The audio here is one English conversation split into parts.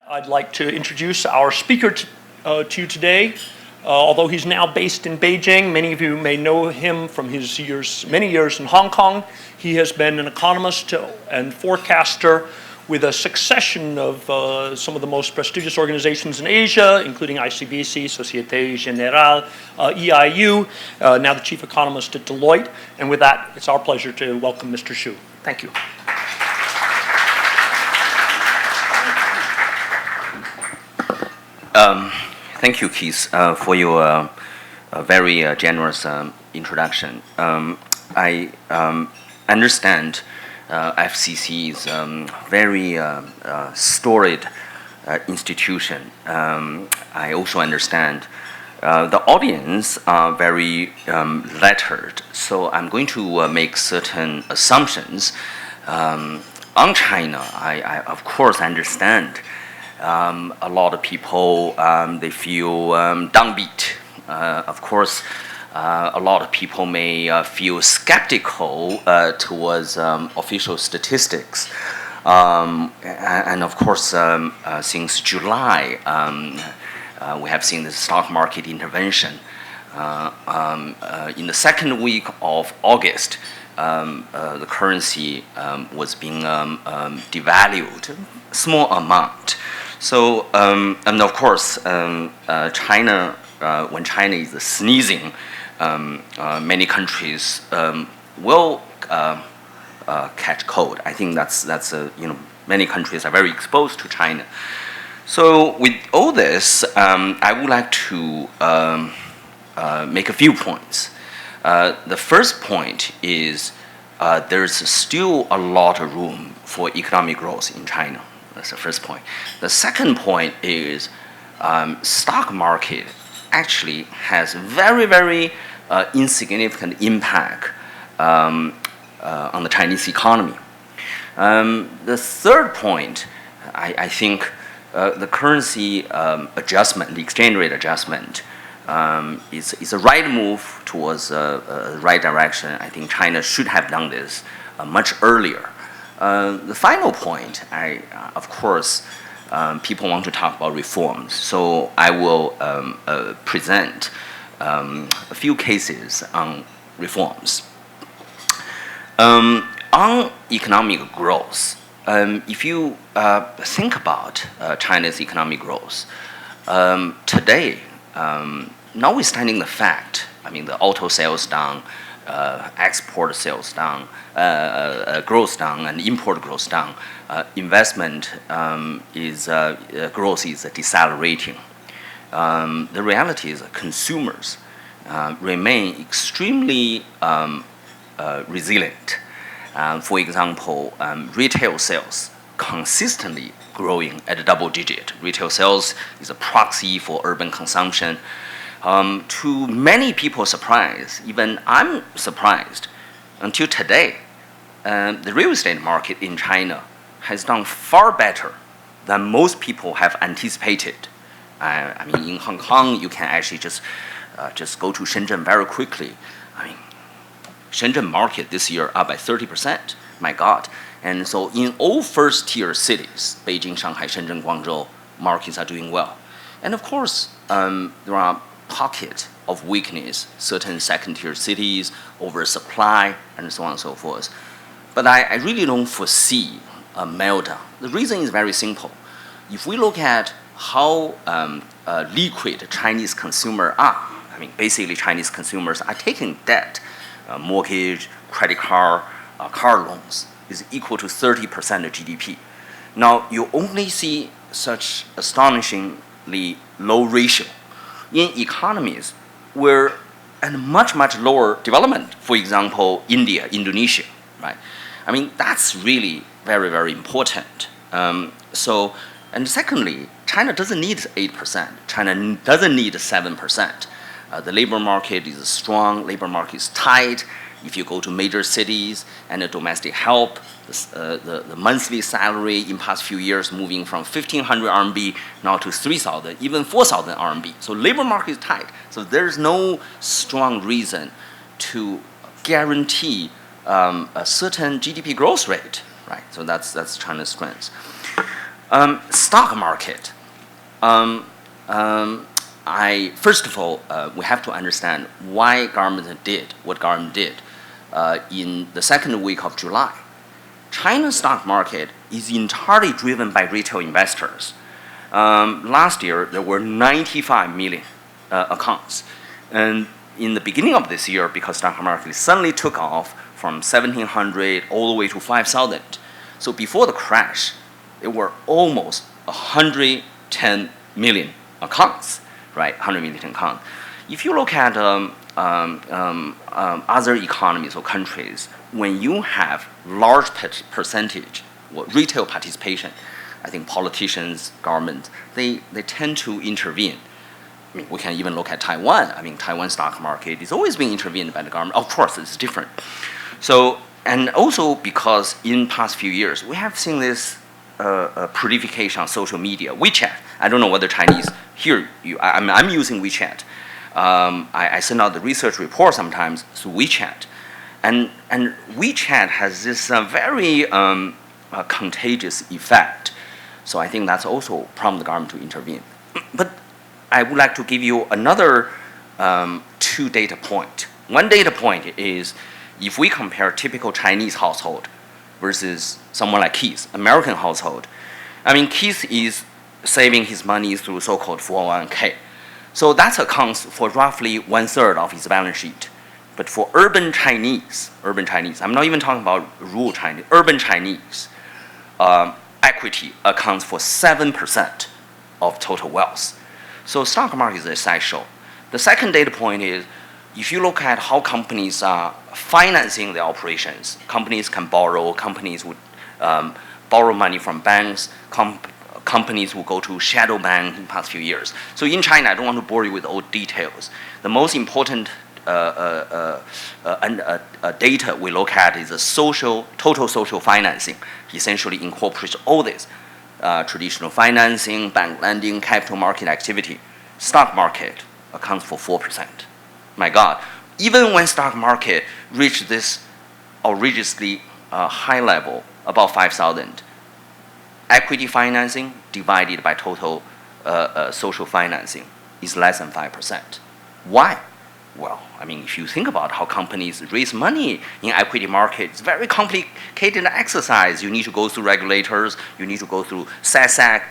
I'd like to introduce our speaker to you today. Although he's now based in Beijing, many of you may know him from his many years in Hong Kong. He has been an economist and forecaster with a succession of some of the most prestigious organizations in Asia, including ICBC, Societe, Generale, EIU, now the Chief Economist at Deloitte. And with that, it's our pleasure to welcome Mr. Xu. Thank you. Thank you, Keith, for your very generous introduction. I understand FCC is a very storied institution. I also understand the audience are very lettered, so I'm going to make certain assumptions on China. I of course understand a lot of people they feel downbeat. Of course, a lot of people may feel skeptical towards official statistics, and of course, since July, we have seen the stock market intervention. In the second week of August, the currency was being devalued, small amount. So, and of course, China, when China is sneezing, many countries will catch cold. I think that's many countries are very exposed to China. So with all this, I would like to make a few points. The first point is there's still a lot of room for economic growth in China. That's the first point. The second point is stock market actually has very, very insignificant impact on the Chinese economy. The third point, I think the currency adjustment, the exchange rate adjustment, is a right move towards the right direction. I think China should have done this much earlier. The final point, of course, people want to talk about reforms, so I will present a few cases on reforms. On economic growth, if you think about China's economic growth, today, notwithstanding the fact, the auto sales down, export sales down, growth down, and import growth down, investment growth is decelerating. The reality is that consumers remain extremely resilient. For example, retail sales consistently growing at a double digit. Retail sales is a proxy for urban consumption. To many people's surprise, even I'm surprised, until today, the real estate market in China has done far better than most people have anticipated. In Hong Kong, you can actually just go to Shenzhen very quickly. Shenzhen market this year up by 30%. My God! And so in all first-tier cities, Beijing, Shanghai, Shenzhen, Guangzhou, markets are doing well. And of course, there are pockets of weakness, certain second-tier cities, oversupply, and so on and so forth. But I really don't foresee a meltdown. The reason is very simple. If we look at how liquid Chinese consumers are, basically Chinese consumers are taking debt, mortgage, credit card, car loans is equal to 30% of GDP. Now, you only see such astonishingly low ratio in economies where and much, much lower development, for example, India, Indonesia, right? That's really very, very important. And secondly, China doesn't need 8%. China doesn't need 7%. The labor market is strong, labor market is tight. If you go to major cities and the domestic help, the monthly salary in past few years moving from 1,500 RMB now to 3,000, even 4,000 RMB. So labor market is tight. So there's no strong reason to guarantee a certain GDP growth rate, right? So that's China's strength. Stock market. First of all, we have to understand why government did what government did in the second week of July. China's stock market is entirely driven by retail investors. Last year, there were 95 million accounts. And in the beginning of this year, because stock market suddenly took off from 1,700 all the way to 5,000. So before the crash, there were almost 110 million accounts, right? 100 million accounts. If you look at other economies or countries, when you have large percentage retail participation, I think politicians, government, they tend to intervene. I mean, we can even look at Taiwan. I mean, Taiwan stock market is always being intervened by the government. Of course, it's different. So, and also because in past few years, we have seen this proliferation on social media. WeChat. I don't know whether Chinese here. I'm using WeChat. I send out the research report sometimes through WeChat, and WeChat has this very contagious effect. So I think that's also prompt the government to intervene. But I would like to give you another 2 data point. One data point is if we compare typical Chinese household versus someone like Keith, American household. I mean, Keith is saving his money through so-called 401k. So that accounts for roughly 1/3 of his balance sheet. But for urban Chinese, I'm not even talking about rural Chinese, urban Chinese, equity accounts for 7% of total wealth. So stock market is essential. The second data point is, if you look at how companies are financing their operations, companies can borrow, companies would borrow money from banks, companies will go to shadow bank in the past few years. So in China, I don't want to bore you with all details. The most important data we look at is the total social financing. Essentially incorporates all this. Traditional financing, bank lending, capital market activity. Stock market accounts for 4%. My God, even when stock market reached this outrageously high level, about 5,000, equity financing divided by total social financing is less than 5%. Why? Well, I mean, if you think about how companies raise money in equity market, it's a very complicated exercise. You need to go through regulators. You need to go through SASAC,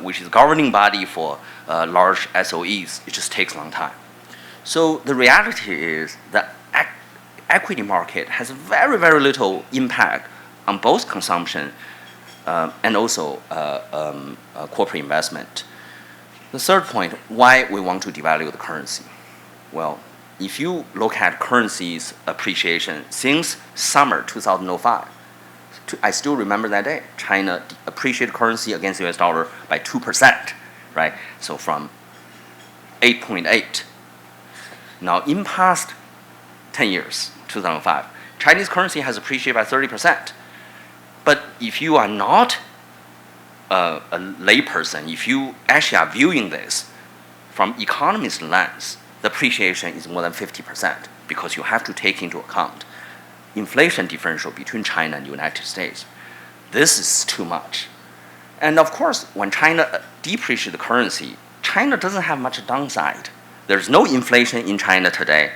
which is a governing body for large SOEs. It just takes a long time. So the reality is that equity market has very, very little impact on both consumption and also corporate investment. The third point, why we want to devalue the currency. Well, if you look at currency's appreciation since summer 2005, I still remember that day. China appreciated currency against the US dollar by 2%, right? So from 8.8. Now, in past 10 years, 2005, Chinese currency has appreciated by 30%. But if you are not a layperson, if you actually are viewing this from economist lens, the appreciation is more than 50% because you have to take into account inflation differential between China and the United States. This is too much. And of course, when China depreciates the currency, China doesn't have much downside. There's no inflation in China today.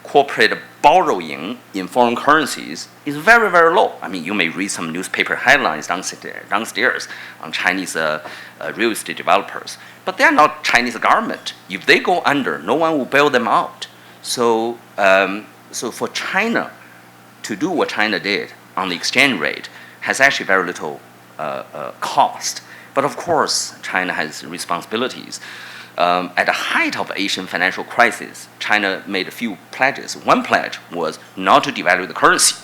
Corporate borrowing in foreign currencies is very, very low. I mean, you may read some newspaper headlines downstairs on Chinese real estate developers, but they are not Chinese government. If they go under, no one will bail them out. So, so for China to do what China did on the exchange rate has actually very little cost. But of course, China has responsibilities. At the height of Asian financial crisis, China made a few pledges. One pledge was not to devalue the currency.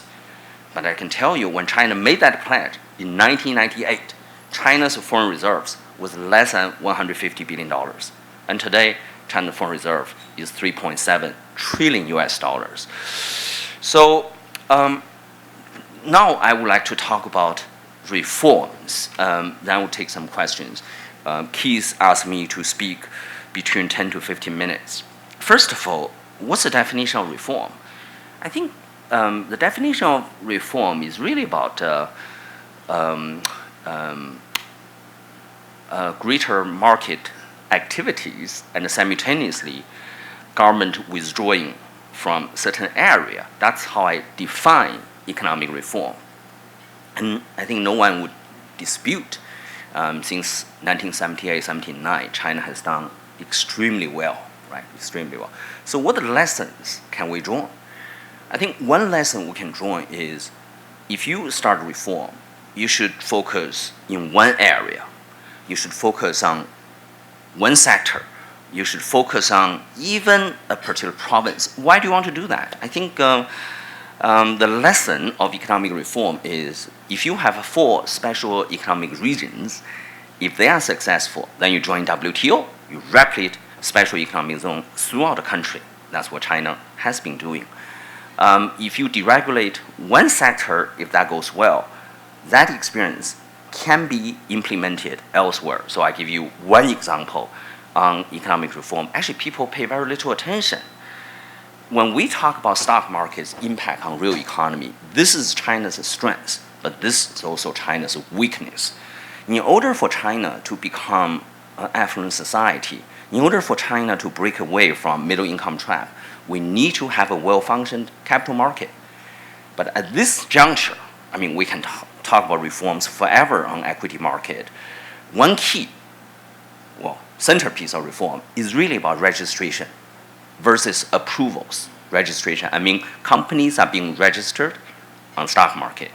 But I can tell you, when China made that pledge in 1998, China's foreign reserves was less than $150 billion. And today, China's foreign reserve is 3.7 trillion US dollars. So now I would like to talk about reforms. Then we'll take some questions. Keith asked me to speak between 10 to 15 minutes. First of all, what's the definition of reform? I think the definition of reform is really about greater market activities and simultaneously government withdrawing from certain area. That's how I define economic reform. And I think no one would dispute since 1978, 79, China has done extremely well, right? Extremely well. So what lessons can we draw? I think one lesson we can draw is if you start reform, you should focus in one area. You should focus on one sector. You should focus on even a particular province. Why do you want to do that? I think the lesson of economic reform is if you have 4 special economic regions, if they are successful, then you join WTO, you replicate special economic zone throughout the country. That's what China has been doing. If you deregulate one sector, if that goes well, that experience can be implemented elsewhere. So I give you one example on economic reform. Actually, people pay very little attention. When we talk about stock market's impact on real economy, this is China's strength, but this is also China's weakness. In order for China to become an affluent society, in order for China to break away from middle income trap, we need to have a well-functioned capital market. But at this juncture, I mean, we can talk about reforms forever on equity market. One key, centerpiece of reform is really about registration versus approvals. Registration, I mean, companies are being registered on stock market,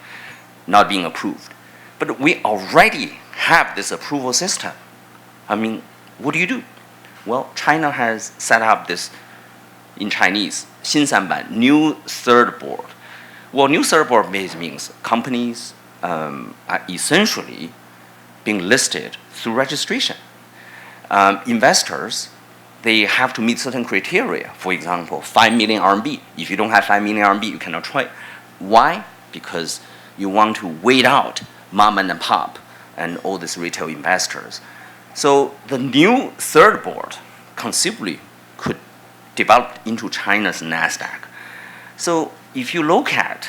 not being approved. But we already have this approval system. I mean, what do? Well, China has set up this, in Chinese, 新三板, new third board. Well, new third board means companies are essentially being listed through registration. Investors, they have to meet certain criteria. For example, 5 million RMB. If you don't have 5 million RMB, you cannot trade. Why? Because you want to weed out mom and pop and all these retail investors. So the new third board conceivably could develop into China's NASDAQ. So if you look at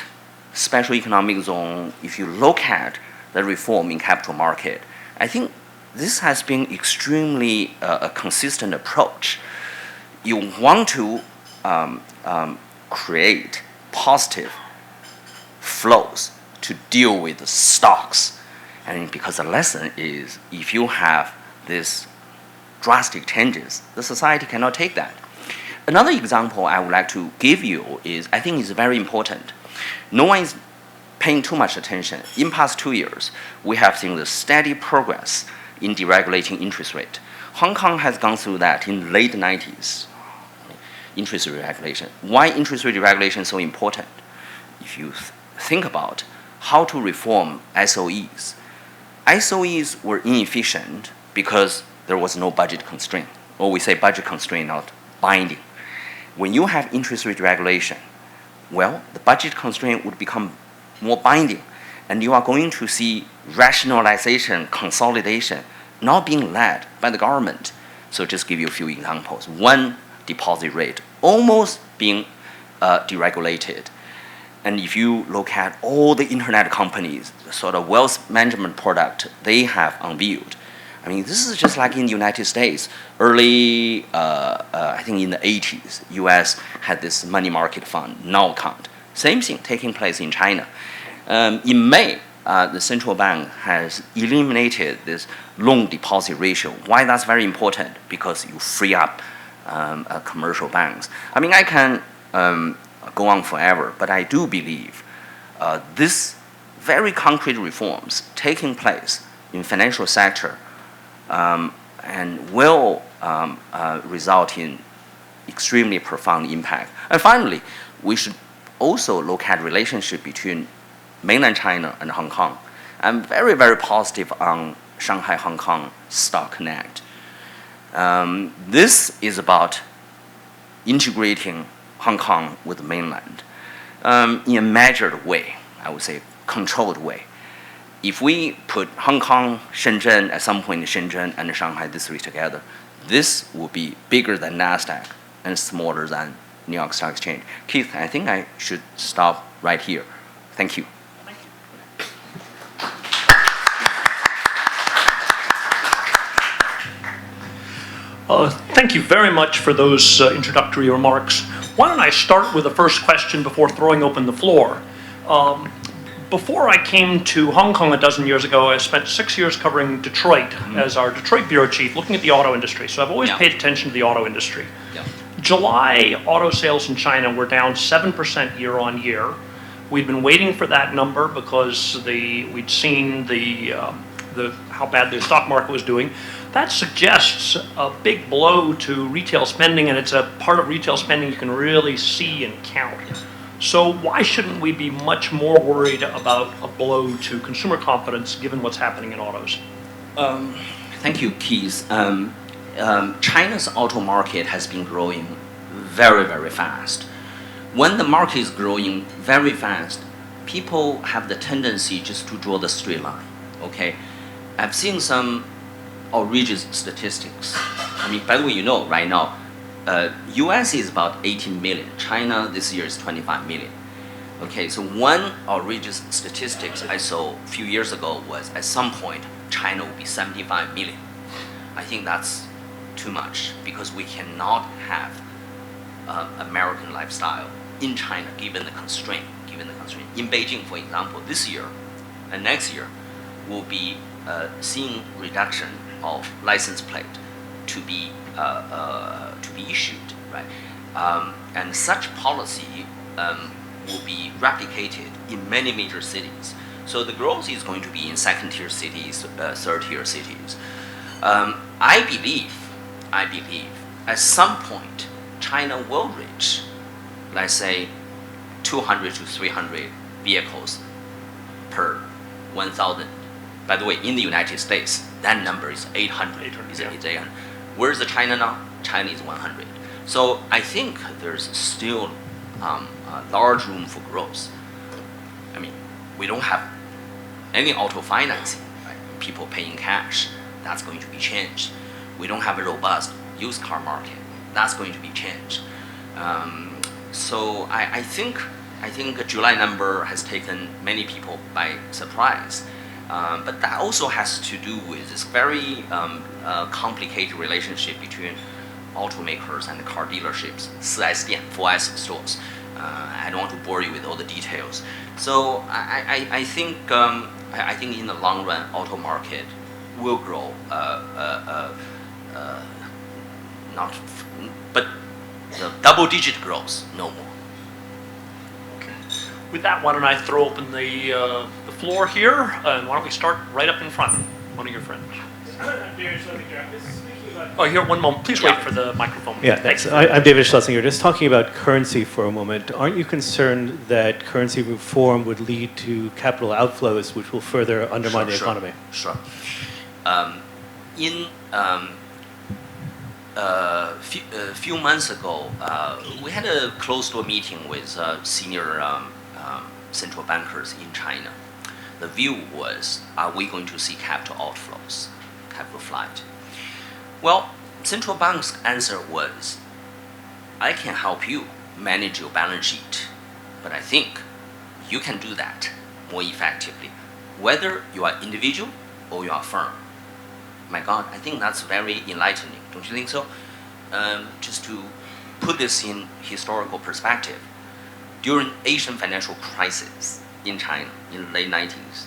special economic zone, if you look at the reform in capital market, I think this has been extremely a consistent approach. You want to create positive flows to deal with the stocks. And because the lesson is if you have this drastic changes, the society cannot take that. Another example I would like to give you is, I think it's very important. No one is paying too much attention. In past 2 years, we have seen the steady progress in deregulating interest rate. Hong Kong has gone through that in late 90s, interest rate regulation. Why interest rate regulation is so important? If you think about how to reform SOEs, SOEs were inefficient because there was no budget constraint. Or we say budget constraint, not binding. When you have interest rate regulation, well, the budget constraint would become more binding, and you are going to see rationalization, consolidation, not being led by the government. So just give you a few examples. One, deposit rate almost being deregulated. And if you look at all the internet companies, the sort of wealth management product they have unveiled, I mean, this is just like in the United States. Early, I think in the 80s, US had this money market fund, now account. Same thing taking place in China. In May, the central bank has eliminated this loan deposit ratio. Why that's very important? Because you free up commercial banks. I mean, I can go on forever, but I do believe this very concrete reforms taking place in financial sector and will result in extremely profound impact. And finally, we should also look at relationship between mainland China and Hong Kong. I'm very, very positive on Shanghai-Hong Kong Stock Connect. This is about integrating Hong Kong with the mainland in a measured way, I would say controlled way. If we put Hong Kong, Shenzhen, at some point Shenzhen and Shanghai, these three together, this will be bigger than NASDAQ and smaller than New York Stock Exchange. Keith, I think I should stop right here. Thank you. Thank you very much for those introductory remarks. Why don't I start with the first question before throwing open the floor? Before I came to Hong Kong a dozen years ago, I spent 6 years covering Detroit as our Detroit bureau chief, looking at the auto industry. So I've always paid attention to the auto industry. July auto sales in China were down 7% year on year. We'd been waiting for that number because we'd seen how bad the stock market was doing. That suggests a big blow to retail spending, and it's a part of retail spending you can really see and count. So why shouldn't we be much more worried about a blow to consumer confidence given what's happening in autos? Thank you, Keith. China's auto market has been growing very, very fast. When the market is growing very fast, people have the tendency just to draw the straight line. Okay, I've seen some outrageous statistics. I mean, by the way, you know, right now, U.S. is about 18 million. China this year is 25 million. Okay, so one outrageous statistics I saw a few years ago was at some point China will be 75 million. I think that's too much because we cannot have American lifestyle in China given the constraint. In Beijing, for example, this year and next year, we'll be seeing reduction of license plate to be issued, right? And such policy will be replicated in many major cities. So the growth is going to be in second-tier cities, third-tier cities. I believe at some point China will reach, let's say, 200 to 300 vehicles per 1,000. By the way, in the United States, that number is 800. It's 800. Where's the China now? China is 100. So I think there's still a large room for growth. I mean, we don't have any auto financing, right? People paying cash. That's going to be changed. We don't have a robust used car market. That's going to be changed. So I think the July number has taken many people by surprise. But that also has to do with this very complicated relationship between automakers and car dealerships, 4S 店, 4S stores. I don't want to bore you with all the details. So I think in the long run, auto market will grow. But the double-digit growth, no more. Okay. With that, why don't I throw open the floor here, and why don't we start right up in front? One of your friends. Oh, here, one moment. Please wait for the microphone. Yeah, thanks. I'm David Schlesinger. Just talking about currency for a moment. Aren't you concerned that currency reform would lead to capital outflows, which will further undermine the economy? Sure. A few months ago, we had a closed-door meeting with senior central bankers in China. The view was, are we going to see capital outflows, capital flight? Well, central bank's answer was, I can help you manage your balance sheet, but I think you can do that more effectively, whether you are individual or you are firm. My God, I think that's very enlightening. Don't you think so? Just to put this in historical perspective, during Asian financial crisis in China in the late 90s,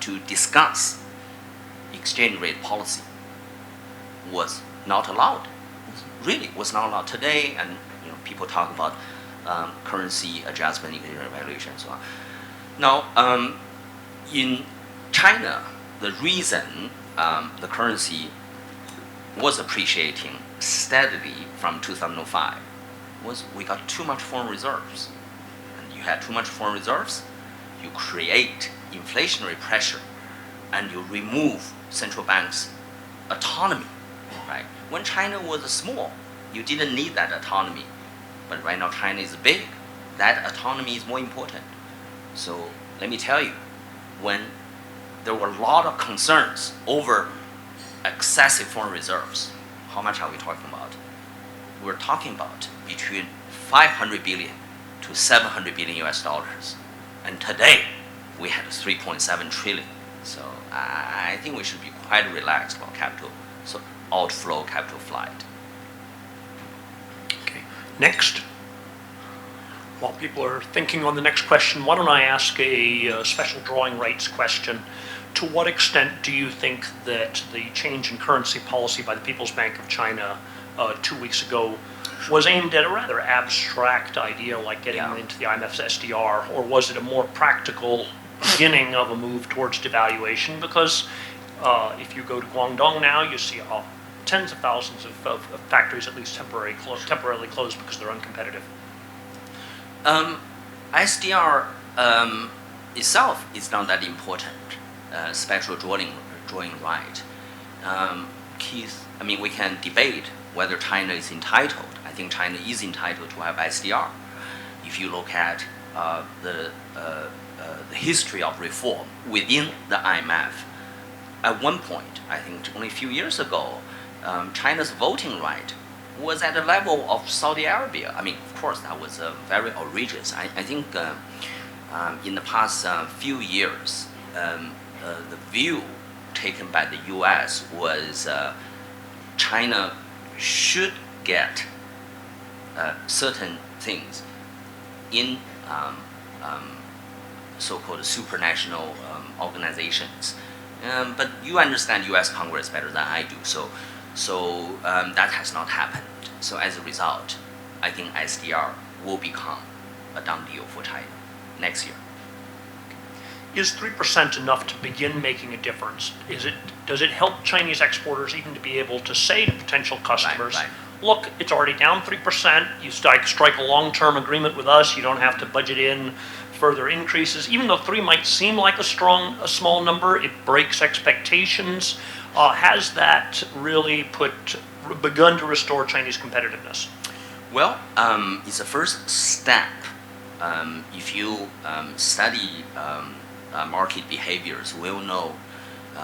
to discuss exchange rate policy was not allowed. Really was not allowed. Today, and people talk about currency adjustment, evaluation, and so on. Now, in China, the reason the currency was appreciating steadily from 2005 was we got too much foreign reserves. And you had too much foreign reserves, you create inflationary pressure, and you remove central bank's autonomy, right? When China was small, you didn't need that autonomy. But right now China is big, that autonomy is more important. So let me tell you, when there were a lot of concerns over excessive foreign reserves, how much are we talking about? We're talking about between 500 billion to 700 billion US dollars. And today, we had 3.7 trillion. So I think we should be quite relaxed about capital. So outflow, capital flight. Okay. Next. While people are thinking on the next question, why don't I ask a special drawing rights question? To what extent do you think that the change in currency policy by the People's Bank of China 2 weeks ago was aimed at a rather abstract idea like getting into the IMF's SDR, or was it a more practical beginning of a move towards devaluation? Because if you go to Guangdong now, you see tens of thousands of factories at least temporarily closed because they're uncompetitive. SDR itself is not that important. Special drawing right. Keith, I mean, we can debate whether China is entitled. I think China is entitled to have SDR. If you look at the history of reform within the IMF, at one point, I think only a few years ago, China's voting right was at the level of Saudi Arabia. I mean, of course, that was very outrageous. I think in the past few years, the view taken by the U.S. was China should get certain things in so-called supranational organizations. But you understand U.S. Congress better than I do, so that has not happened. So as a result, I think SDR will become a done deal for China next year. Is 3% enough to begin making a difference? Does it help Chinese exporters even to be able to say to potential customers, Right. Look, it's already down 3%, you strike a long-term agreement with us, you don't have to budget in further increases. Even though 3 might seem like a small number, it breaks expectations. Has that really begun to restore Chinese competitiveness? Well, it's a first step. If you study market behaviors, we'll know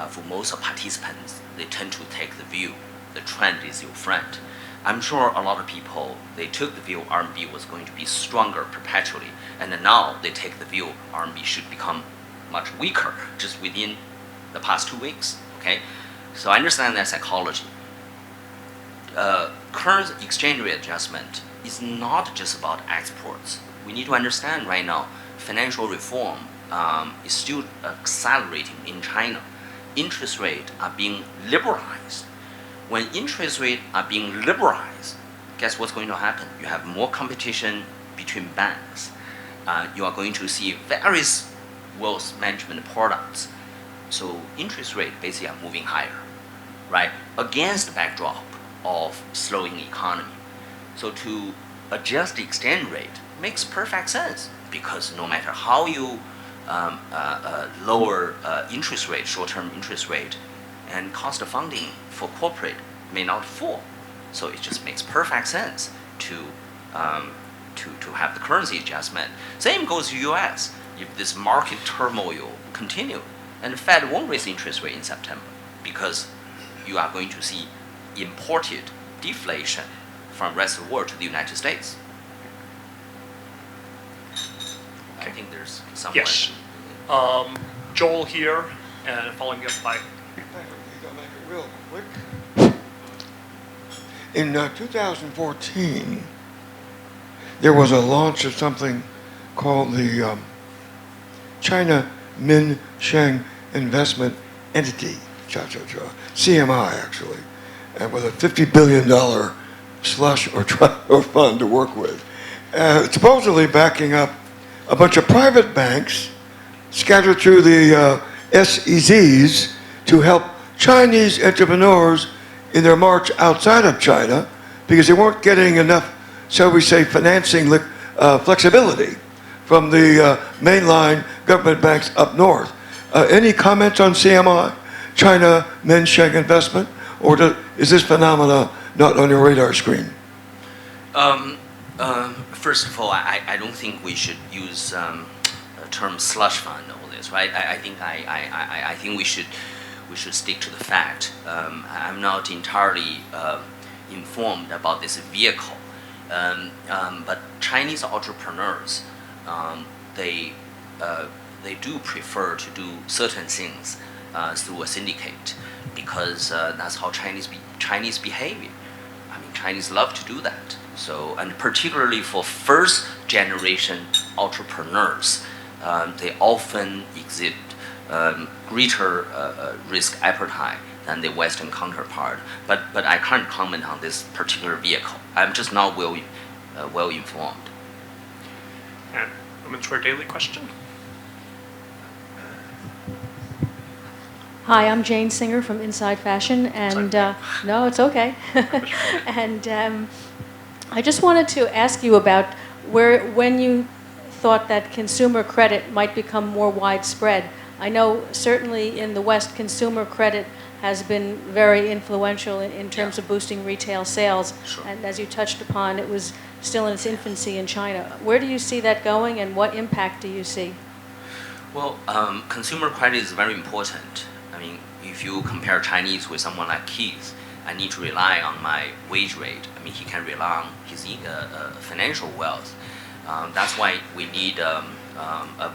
for most participants, they tend to take the view, the trend is your friend. I'm sure a lot of people, they took the view RMB was going to be stronger perpetually, and now they take the view RMB should become much weaker just within the past 2 weeks, okay? So I understand that psychology. Current exchange rate adjustment is not just about exports. We need to understand right now, financial reform is still accelerating in China. Interest rates are being liberalized. When interest rates are being liberalized, guess what's going to happen? You have more competition between banks. You are going to see various wealth management products. So interest rates basically are moving higher, right? Against the backdrop of slowing economy. So to adjust the exchange rate makes perfect sense, because no matter how you lower interest rate, short-term interest rate, and cost of funding for corporate may not fall. So it just makes perfect sense to have the currency adjustment. Same goes to U.S. If this market turmoil continue, and the Fed won't raise interest rate in September, because you are going to see imported deflation from the rest of the world to the United States. I think there's some. Yes. Joel here, and following up by. I'll make it real quick. In 2014, there was a launch of something called the China Min-Sheng Investment Entity, CMI actually, and with a $50 billion slush or fund to work with, supposedly backing up a bunch of private banks scattered through the SEZs to help Chinese entrepreneurs in their march outside of China, because they weren't getting enough, shall we say, financing flexibility from the mainline government banks up north. Any comments on CMI, China Min-Sheng Investment, or is this phenomena not on your radar screen? First of all, I don't think we should use the term slush fund all this, right? I think we should stick to the fact. I'm not entirely informed about this vehicle, but Chinese entrepreneurs, they do prefer to do certain things through a syndicate. because that's how Chinese behavior. I mean, Chinese love to do that. So, and particularly for first generation entrepreneurs, they often exhibit greater risk appetite than the Western counterpart. But I can't comment on this particular vehicle. I'm just not well informed. And Women's Wear Daily question. Hi, I'm Jane Singer from Inside Fashion, and no, it's okay. And I just wanted to ask you about when you thought that consumer credit might become more widespread. I know certainly in the West, consumer credit has been very influential in terms of boosting retail sales. Sure. And as you touched upon, it was still in its infancy in China. Where do you see that going, and what impact do you see? Well, consumer credit is very important. I mean, if you compare Chinese with someone like Keith, I need to rely on my wage rate. I mean, he can rely on his financial wealth. That's why we need a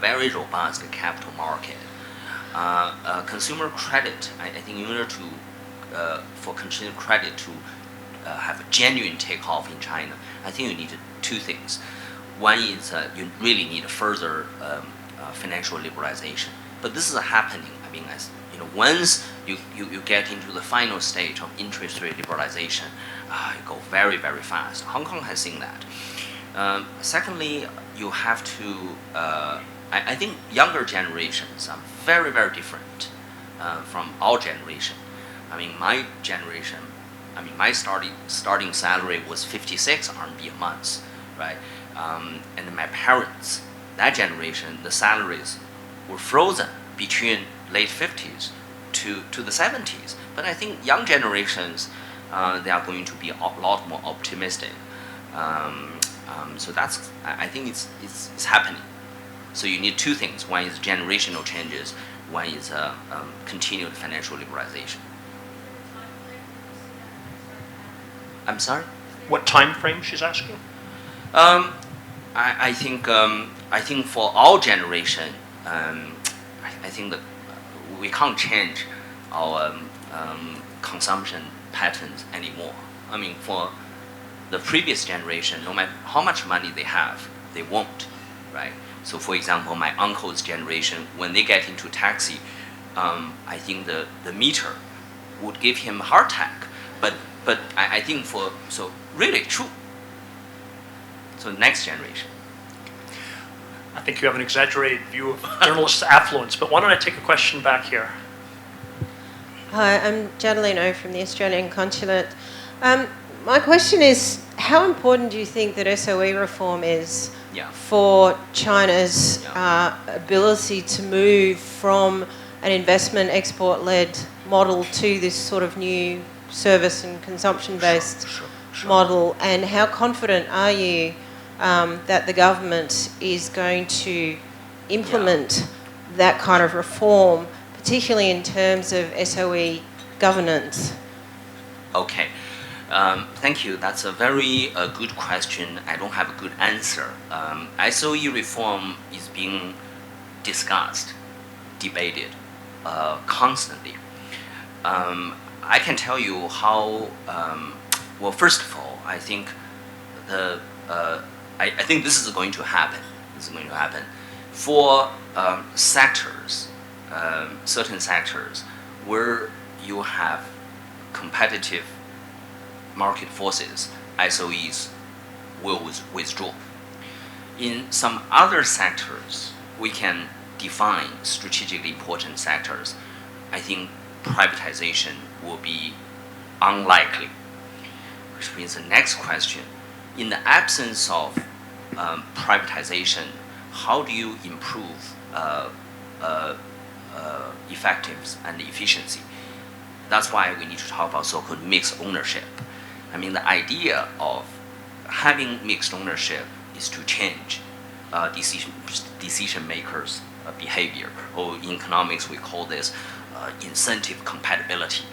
very robust capital market. Consumer credit, I think in order to, for consumer credit to have a genuine takeoff in China, I think you need two things. One is you really need further financial liberalization. But this is happening. I mean, as you know, once you get into the final stage of interest rate liberalization, you go very, very fast. Hong Kong has seen that. Secondly, you have to, I think younger generations are very, very different from our generation. I mean, my generation, I mean, my starting salary was 56 RMB a month, right? And my parents, that generation, the salaries were frozen between late 50s to the 70s. But I think young generations, they are going to be a lot more optimistic. So that's, I think it's happening. So you need two things. One is generational changes. One is continued financial liberalization. I'm sorry? What time frame she's asking? I think for our generation, I think that we can't change our consumption patterns anymore. I mean, for the previous generation, no matter how much money they have, they won't, right? So, for example, my uncle's generation, when they get into taxi, I think the meter would give him a heart attack. But I think so really true. So next generation. I think you have an exaggerated view of journalists' affluence, but why don't I take a question back here? Hi, I'm Generale from the Australian Consulate. My question is, how important do you think that SOE reform is for China's ability to move from an investment export-led model to this sort of new service and consumption-based model? And how confident are you that the government is going to implement that kind of reform, particularly in terms of SOE governance? Okay. Thank you. That's a very good question. I don't have a good answer. SOE reform is being discussed, debated constantly. I can tell you how. Well, first of all, I think I think this is going to happen. This is going to happen for sectors, certain sectors where you have competitive market forces. SOEs will withdraw. In some other sectors, we can define strategically important sectors. I think privatization will be unlikely. Which means the next question, in the absence of privatization, how do you improve effectiveness and efficiency? That's why we need to talk about so-called mixed ownership. I mean, the idea of having mixed ownership is to change decision makers' behavior, or in economics we call this incentive compatibility.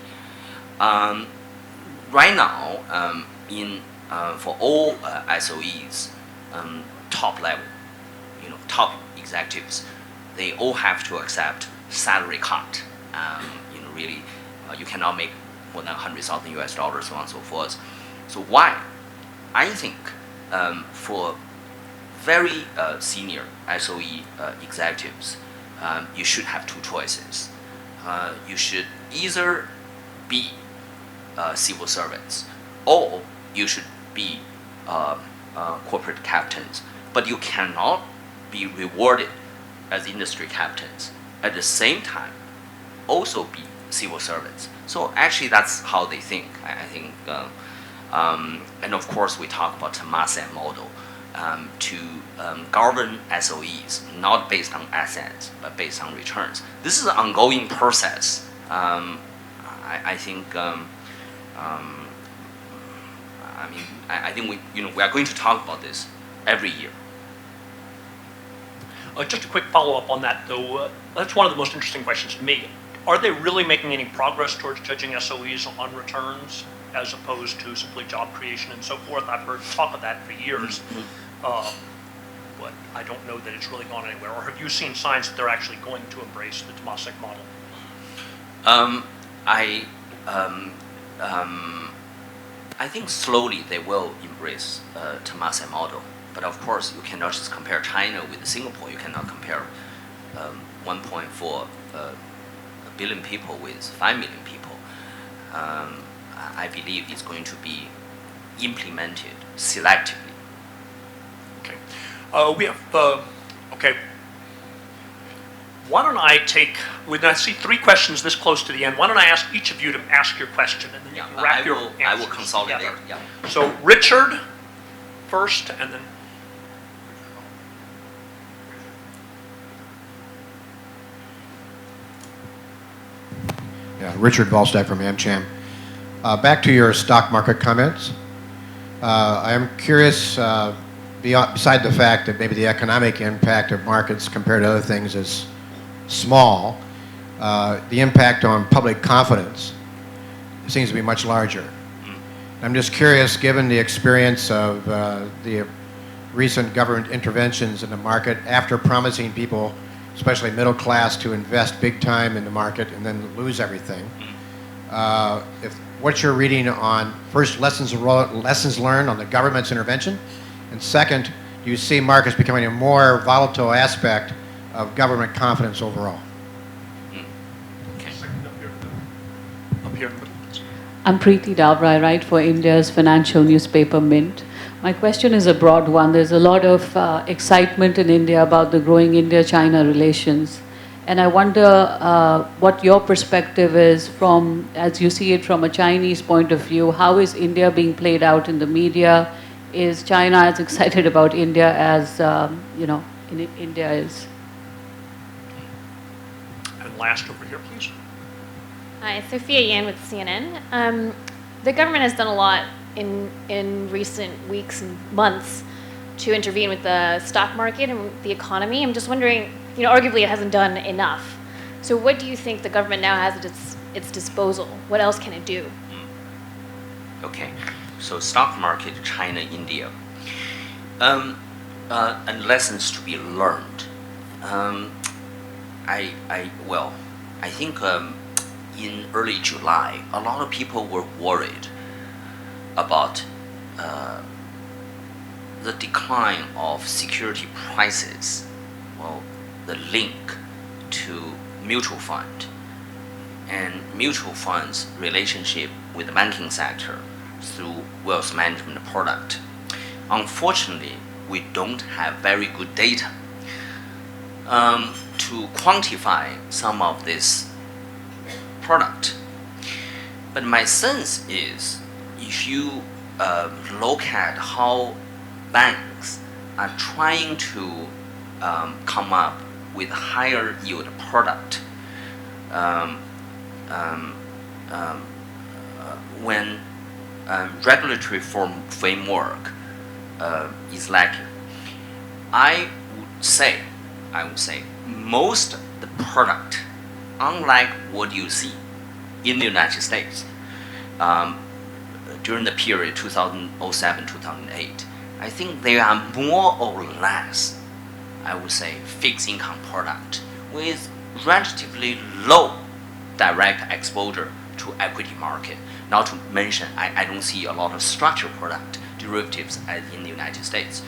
Right now, for all SOEs, top level, top executives, they all have to accept salary cut. Really, You cannot make more than 100,000 US dollars, so on and so forth. So why? I think for very senior SOE executives, you should have two choices. You should either be civil servants, or you should be corporate captains. But you cannot be rewarded as industry captains at the same time also be civil servants. So actually that's how they think. I think, and of course we talk about Tohmatsu model to govern SOEs, not based on assets, but based on returns. This is an ongoing process. I think, I think we are going to talk about this every year. Just a quick follow-up on that, though. That's one of the most interesting questions to me. Are they really making any progress towards judging SOEs on returns as opposed to simply job creation and so forth? I've heard talk of that for years, but I don't know that it's really gone anywhere. Or have you seen signs that they're actually going to embrace the Tohmatsu model? I think slowly they will embrace Tohmatsu model. But of course, you cannot just compare China with Singapore. You cannot compare 1.4 billion people with 5 million people. I believe it's going to be implemented selectively. Okay. We have, okay. Why don't I take, when I see 3 questions this close to the end, why don't I ask each of you to ask your question and then you can wrap your answers I will consolidate. together. Yeah. So Richard first, and then Yeah, Richard Volstack from AmCham. Back to your stock market comments. I am curious, beside the fact that maybe the economic impact of markets compared to other things is small, the impact on public confidence seems to be much larger. I'm just curious, given the experience of the recent government interventions in the market after promising people, especially middle class, to invest big time in the market and then lose everything. What's your reading on, first, lessons learned on the government's intervention, and second, do you see markets becoming a more volatile aspect of government confidence overall? okay. Up here. I'm Preeti Davra. I write for India's financial newspaper Mint. My question is a broad one. There's a lot of excitement in India about the growing India-China relations. And I wonder what your perspective is from, as you see it from a Chinese point of view. How is India being played out in the media? Is China as excited about India as, India is? And last over here, please. Hi, Sophia Yan with CNN. The government has done a lot in recent weeks and months to intervene with the stock market and the economy. I'm just wondering, arguably it hasn't done enough. So what do you think the government now has at its disposal? What else can it do? Okay, so stock market, China, India, and lessons to be learned. I think in early July, a lot of people were worried about the decline of security prices, the link to mutual fund and mutual funds relationship with the banking sector through wealth management product. Unfortunately, we don't have very good data to quantify some of this product. But my sense is, if you look at how banks are trying to come up with higher yield product, when regulatory framework is lacking, I would say most of the product, unlike what you see in the United States during the period 2007-2008, I think they are more or less, I would say, fixed income product with relatively low direct exposure to equity market. Not to mention, I don't see a lot of structured product derivatives as in the United States.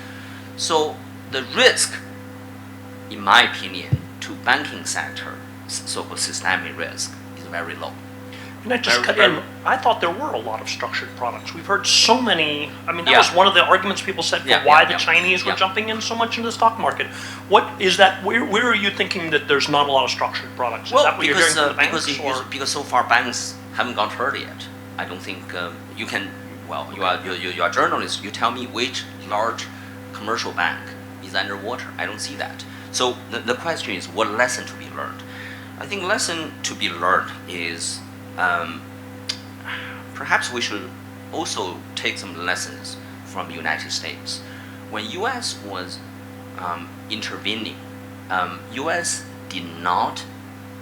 So the risk, in my opinion, to banking sector, so-called systemic risk, is very low. Can I just cut in? I thought there were a lot of structured products. We've heard so many. I mean, that Yeah. was one of the arguments people said for Yeah, why yeah, the yeah. Chinese were Yeah. jumping in so much into the stock market. What is that? Where are you thinking that there's not a lot of structured products? Is that what you're hearing from the banks? Because so far banks haven't gone further yet. I don't think you can. Well, you are a journalist. You tell me which large commercial bank is underwater. I don't see that. So the question is, what lesson to be learned? I think lesson to be learned is perhaps we should also take some lessons from the United States. When U.S. was intervening, U.S. did not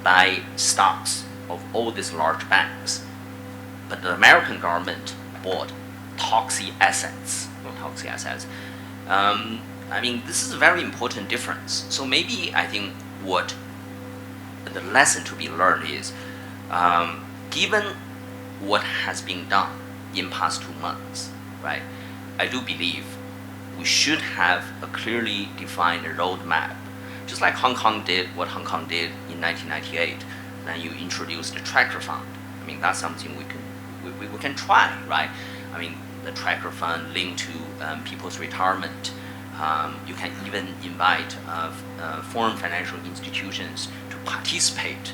buy stocks of all these large banks, but the American government bought toxic assets. I mean, this is a very important difference. So maybe I think what the lesson to be learned is, given what has been done in past 2 months, right? I do believe we should have a clearly defined roadmap, just like Hong Kong did what Hong Kong did in 1998. Then you introduced the tracker fund. I mean, that's something we can try, right? I mean, the tracker fund linked to people's retirement. You can even invite foreign financial institutions to participate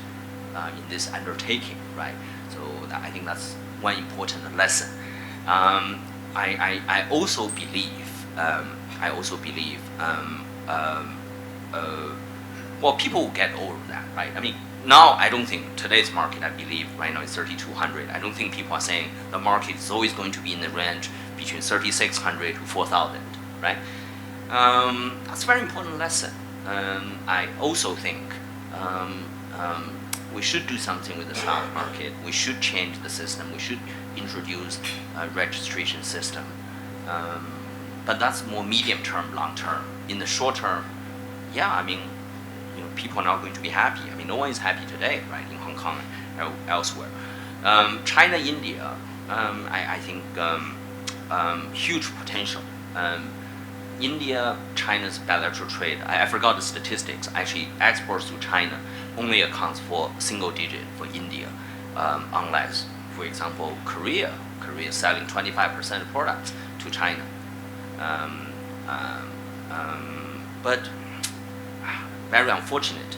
in this undertaking, right? So I think that's one important lesson. I also believe. Well, people will get over that, right? I mean, now I don't think today's market. I believe right now is 3,200. I don't think people are saying the market is always going to be in the range between 3,600 to 4,000, right? That's a very important lesson. I also think we should do something with the stock market. We should change the system. We should introduce a registration system. But that's more medium term, long term. In the short term, yeah, I mean, people are not going to be happy. I mean, no one is happy today, right, in Hong Kong and elsewhere. China, India, I think huge potential. India, China's bilateral trade, I forgot the statistics. Actually, exports to China only accounts for single digit for India, unless, for example, Korea is selling 25% of products to China. But very unfortunate,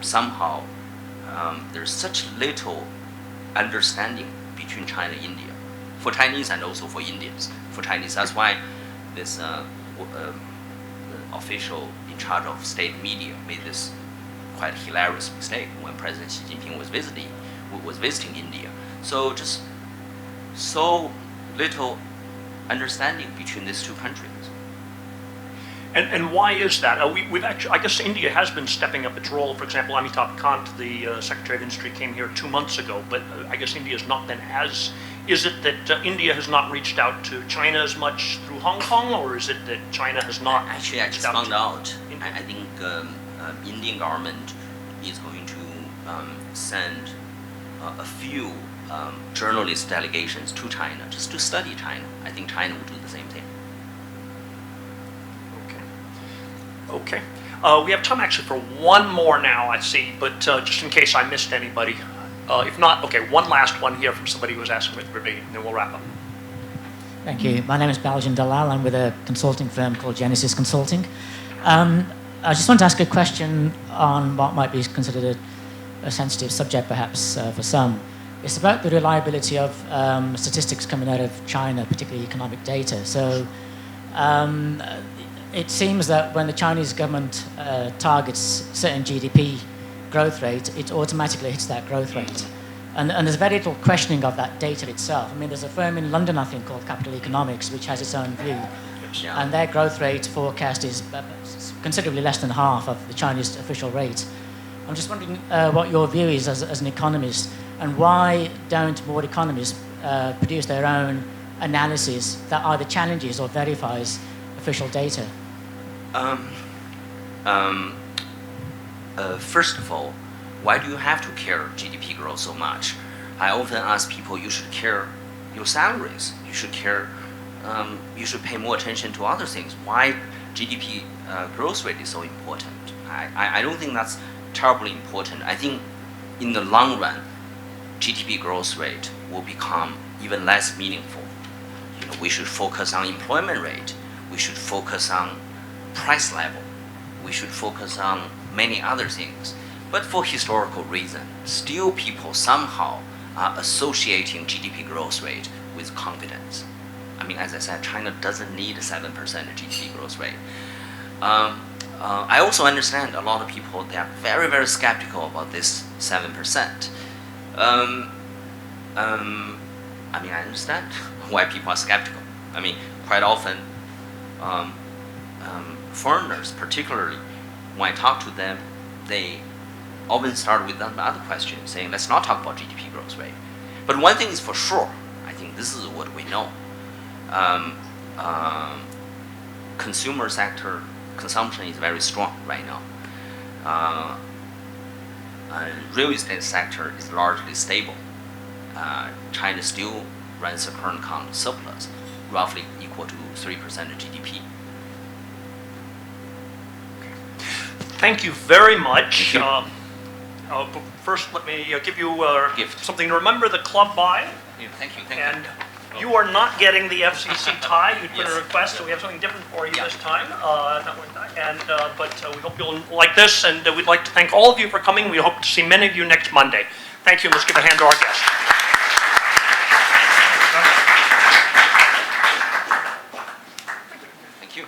somehow there's such little understanding between China and India, for Chinese and also for Indians. For Chinese, that's why this official in charge of state media made this quite hilarious mistake when President Xi Jinping was visiting India. So just so little understanding between these two countries. And why is that? We've actually, I guess India has been stepping up its role. For example, Amitabh Kant, the Secretary of Industry, came here 2 months ago, but I guess India has not been as. Is it that India has not reached out to China as much through Hong Kong, or is it that China has not? Actually, I just found out. I think Indian government is going to send a few journalist delegations to China just to study China. I think China will do the same thing. Okay. We have time actually for one more now, I see, but just in case I missed anybody. If not, okay, one last one here from somebody who was asking with verbatim, and then we'll wrap up. Thank you. My name is Baljan Dalal. I'm with a consulting firm called Genesis Consulting. I just want to ask a question on what might be considered a sensitive subject, perhaps, for some. It's about the reliability of statistics coming out of China, particularly economic data. So it seems that when the Chinese government targets certain GDP growth rate, it automatically hits that growth rate. And there's very little questioning of that data itself. I mean, there's a firm in London, I think, called Capital Economics, which has its own view. Yeah. And their growth rate forecast is considerably less than half of the Chinese official rate. I'm just wondering what your view is as an economist, and why don't more economists produce their own analysis that either challenges or verifies official data? First of all, why do you have to care GDP growth so much? I often ask people, you should care your salaries. You should care. You should pay more attention to other things. Why GDP growth rate is so important? I don't think that's terribly important. I think in the long run, GDP growth rate will become even less meaningful. You know, we should focus on employment rate. We should focus on price level. We should focus on many other things. But for historical reasons, still people somehow are associating GDP growth rate with confidence. I mean, as I said, China doesn't need a 7% GDP growth rate. I also understand a lot of people, they are very, very skeptical about this 7%. I mean, I understand why people are skeptical. I mean, quite often, foreigners, particularly, when I talk to them, they often start with another question, saying, let's not talk about GDP growth rate. But one thing is for sure, I think this is what we know. Consumer sector consumption is very strong right now. Real estate sector is largely stable. China still runs a current account surplus, roughly equal to 3% of GDP. Thank you very much. Thank you. But first, let me give you something to remember the club by. Yeah, thank you. And you are not getting the FCC tie. You put a request, so we have something different for you this time. But we hope you'll like this, and we'd like to thank all of you for coming. We hope to see many of you next Monday. Thank you. Let's give a hand to our guests. Thank you.